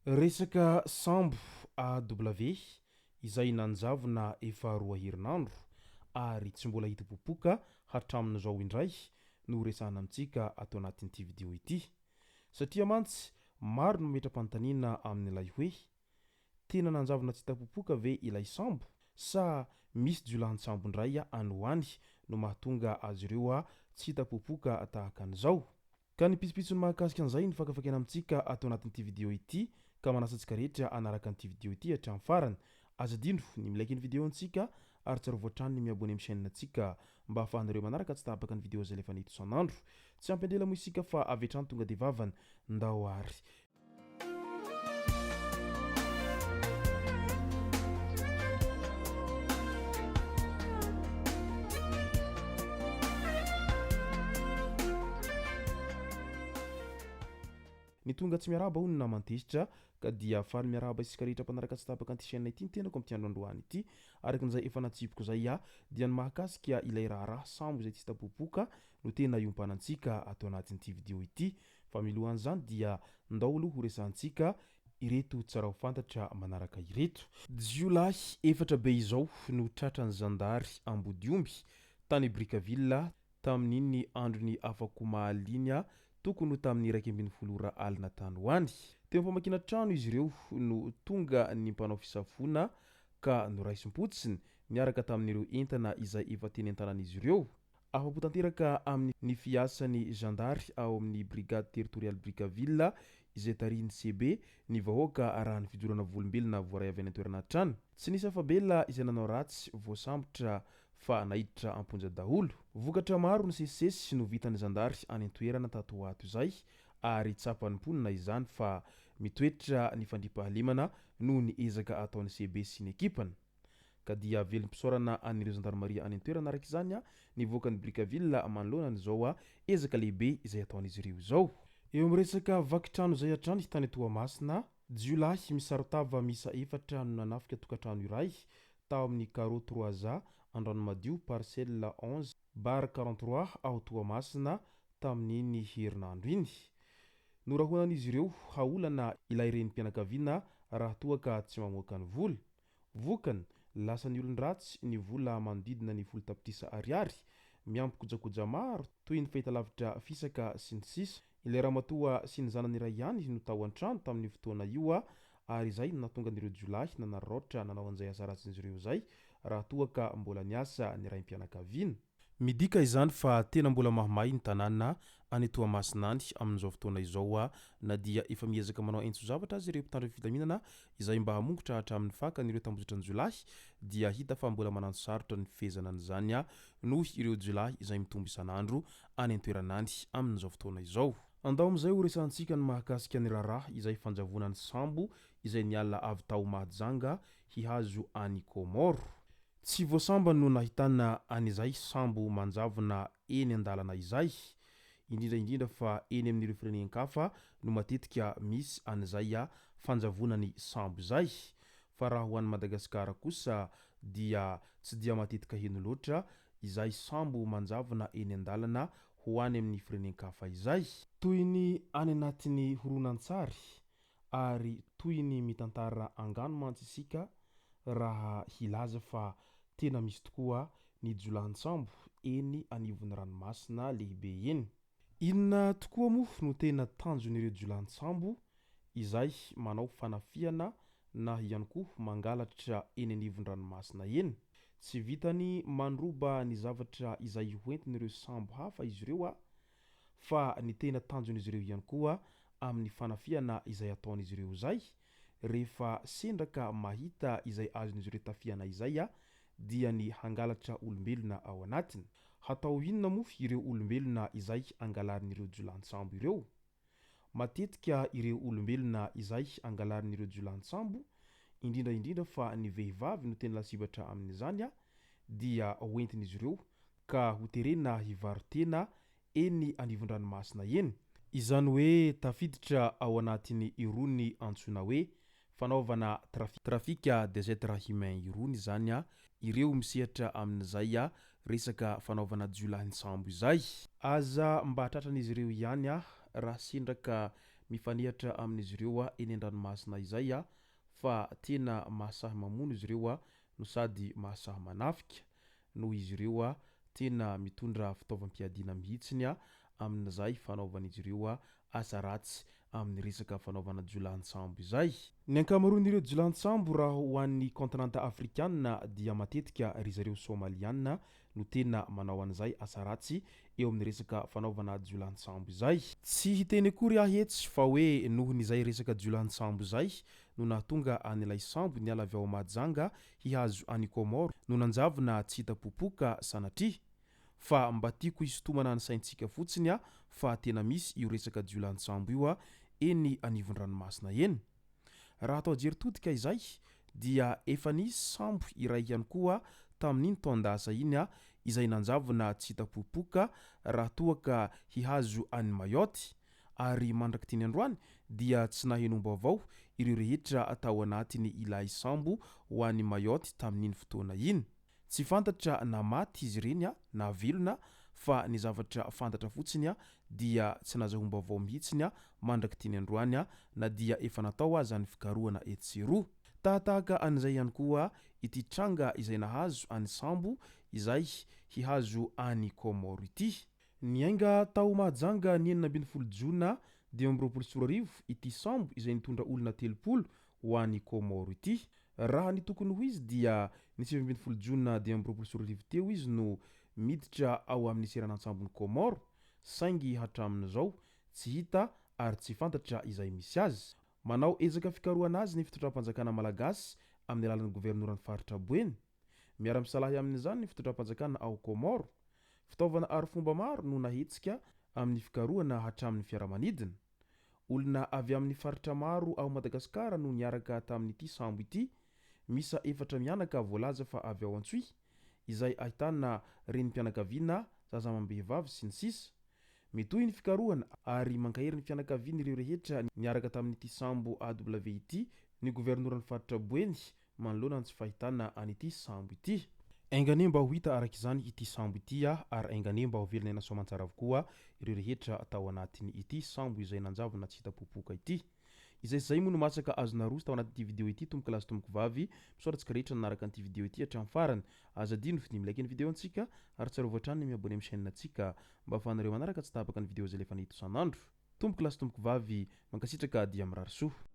Resaka sambo AW izay nanjavona efa roa herinandro ary tsy mbola hita popoka hatramin'izao indray no resahana amintsika ato anatin'ity vidéo ity satria mantsy maro no metram-panontaniana amin'ilay hoe tena nanjavona tsy hita popoka ve ilay sambo sa misy jiolahan-tsambo indray any ho any no mahatonga azy ireo tsy hita popoka tahaka an'izao. Ka ny pitsopitsony mahakasika an'izay ny fakafakena amintsika ato anatin'ity vidéo ity ka manasa antsika rehetra anaraka an'ity vidéo ity hatramin'ny farany. Aza dindro ny milaiky ny vidéo antsika ary tsara voatrany ny miabone amin'ny chaîne antsika mba ahafahanareo manaraka tsy tapaka ny vidéo zay lefa nety isan'andro. Tsy ampy-andela moa isika fa avy hatrany tonga de vavany ndao ary. Ny tonga tsy miarahaba hono na mantesitra ka dia faly miarahaba isika rehetra mpanaraka tsy tapaka an'ity chaîne ity ny tenako amin'ity andro androany ity arakan'izay efa natsipiko zay dia ny mahakasika ilay raharaha sambo zay tsy hita popoka no tena iompanantsika ato anatin'ity vidéo ity fa milohan'izany dia ndao aloha ho resahantsika ireto tsara ho fantatra manaraka ireto. Jiolahy efatra be izao no tratran'ny zandary Ambodiomby tany Brickaville tamin'iny androny afako mahaliana tokony ho tamin'ny 1.20 alina tany ho any. Teo famakina trano izy ireo no tonga ny mpanao fisafoana ka noraisim-potsiny niaraka tamin'ireo entana izay efa teny an-tanan'izy ireo. Afa-po tanteraka amin'ny fiasan'ny zandary ao amin'ny brigade territoriale Brickaville izay tariny CB ny vahoaka raha ny fijorana volombelona voaray avy any an-toerana trano. Tsy nisy afabela izay nanao ratsy voasambotra fa nahiditra amponja daholo. Vokatra maro ny sesisesy no vitan'ny zandary any an-toerana tato ho ato izay ary tsapany mponina izany fa mitoetra ny fandriampahalemana noho ny ezaka ataon'ny CB sy ny ekipany. Ka dia velom-pisaorana an'ireo zandarmaria any an-toerana araka izany nivoakan'ny Brickaville manoloana izao ezaka lehibe izay ataon'izy ireo izao. Eo amin'ny resaka vakitrano izay hatrany tany Toamasina, jiolahy misarotava misa efatra no nanafika tokantrano iray tao amin'ny carreau 3A Andranomadio parcelle 11 bar 43 ao Toamasina tamin'iny herinandro iny. Norahonan'izy ireo haolana ilay renim-pianakaviana raha toa ka tsy mamoaka ny vola. Vokany lasa ny olon-dratsy ny vola manodidina ny 10 tapitrisa ariary miampy kojakoja maro toy ny fahitalavitra fisaka sy ny sisa. Ilay ramatoa sy ny zanany iray ihany no tao an-trano tamin'ny fotoana io ary izay nahatonga an'ireo jiolahy nanararaotra nanao an'izay asa ratsin'izy ireo izay raha toa ka mbola niasa ny raim-pianakaviana. Midika izany fa tena mbola mahamay ny tanàna any Toamasina any amin'izao fotoana izao na dia efa miezaka manao entso-javatra azy ireo mpitandro fidlaminana izay mba hamongotra hatramin'ny fakan'ireo tambozotran'ny jiolahy dia hita fa mbola manano sarotra ny fifehezana an'izany noho ireo jiolahy izay mitombo isan'andro any an-toerana any amin'izao fotoana izao. Andao amin'izay ho resahantsika ny mahakasika ny raharaha izay fanjavonan'ny sambo izay niala avy tao Mahajanga hihazo any Komoro. Tsy voasamba no nahitana an'izay sambo manjavona eny an-dalana izay indrindra fa eny amin'ireo firenenkafa no matetika misy an'izay fanjavonany sambo izay fa raha ho an'ny Madagasikara kosa dia tsy dia matetika heno loatra izay sambo manjavona eny an-dalana ho any amin'ny firenenkafa izay toy ny any anatin'ny horonan-tsary ary toy ny mitantara angano mantsy isika raha hilaza fa tena misy tokoa ny jiolahan-tsambo eny anivon'ny ranomasina lehibe eny. Inona tokoa moa no tena tanjon'ireo jiolahan-tsambo izay manao fanafiana na ihany koa mangalatra eny anivon'ny ranomasina eny? Tsy vitany mandroba ny zavatra izay hoentin'ireo sambo hafa izy ireo fa ny tena tanjon'izy ireo ihany koa amin'ny fanafiana izay ataon'izy ireo izay rehefa sendraka mahita izay azon'izy ireo tafiana izay dia ny hangalatra olombelona ao anatiny. Hatao inona moa ireo olombelona izay angalarin'ireo jiolahan-tsambo ireo? Matetika ireo olombelona izay angalarin'ireo jiolahan-tsambo indrindra fa ny vehivavy no tena lasivatra amin'izany dia hoentin'izy ireo ka ho terena hivarotena eny anivon-dranomasina eny. Izany hoe tafiditra ao anatin'ny irony antsoina hoe fanaovana trafika des êtres humains irony zany ireo misehatra amin'izay resaka fanaovana jiolahin-tsambo izay. Aza mba tratran'izy ireo ihany raha sendraka mifanihatra amin'izy ireo eny an-dranomasina izay fa tena mahasahy mamono izy ireo no sady mahasahy manafika noho izy ireo tena mitondra fitaovam-piadiana mihitsiny amin'izay fanaovan'izy ireo asa ratsy amin'ny resaka fanaovana jiolan-tsambo izay. Ny ankamaroan'ireo jiolan-tsambo raha ho an'ny continent afrikana dia matetika ry zareo somaliana no tena manao an'izay asa ratsy eo amin'ny resaka fanaovana jiolan-tsambo izay. Tsy hiteny akory etsy fa hoe nohon'izay resaka jiolan-tsambo izay no nahatonga an'ilay sambo niala avy ao Mahajanga hihazo any Komoro no nanjavona tsy hita popoka sanatria fa mba tiako hisintomana ny saintsika fotsiny fa tena misy io resaka jiolan-tsambo io eny anivon-dranomasina eny. Raha atao jeritodika izay dia efa nisy sambo iray ihany koa tamin'iny taondasa iny izay nanjavona tsy hita popoka raha toa ka hihazo any Mayotte ary mandrakitiny androany dia tsy nahenombo avao ireo rehetra atao anatiny ilay sambo ho any Mayotte tamin'iny fotoana iny. Tsy fantatra na maty izy ireny na velona fa ny zavatra fantatra fotsiny dia tsy nazahomba avao mihitsiny mandrakitiny androany na dia efa natao aza ny fikarohana etseroa. Tahaka an'izay ihany koa ity tranga izay nahazo any sambo izay hihazo any Komoro ity. Niainga tao Mahajanga ny 14 Jona 2024 ity sambo izay nitondra olona 30 ho any Komoro ity. Raha ny tokony ho izy dia ny 17 Jona 2024 teo izy no miditra ao amin'ny seranantsambony Komoro saingy hatramin'izao tsy hita ary tsy fantatra izay misy azy. Manao ezaka fikarohana azy ny fitondram-panjakana malagasy amin'ny alalan'ny governoran'ny faritra Boeny. Miara-misalahy amin'izany ny fitondram-panjakana ao Komoro. Fitaovana arifomba maro no nahetsika amin'ny fikarohana hatramin'ny fiaramanidina. Olona avy amin'ny faritra maro ao Madagasikara no niaraka tamin'ity sambo ity. Misa 4 mianaka voalaza fa avy ao Antsohi izay ahitana renim-pianakaviana, zazamam-behivavy sy ny sisa. Metohy ny fikarohana ary mankahery ny fianakaviana ireo rehetra niaraka tamin'ity sambo AW ity ny governoran'ny faritra Boeny manoloana ny tsy fahitana an'ity sambo ity. Aingane mba ho hita araka izany ity sambo ity ary aingane mba ho velona ina soamantsara avokoa ireo rehetra atao anatiny ity sambo izay nanjavona tsy hita popoka ity. Izay moa no masaka azona roso tao anatin'ity video ity. Tomboka lasy tomboka vavy misaotratsika rehetra nanaraka an'ity video ity hatramin'ny farany. Azadino fidimy like ny video antsika ary tsara voatrany ny miabone amin'ny chaîne antsika mba ahafahanareo manaraka tsy tapaka ny video zay lefa nahito isan'andro. Tomboka lasy tomboka vavy mankasitraka dia mirary soa.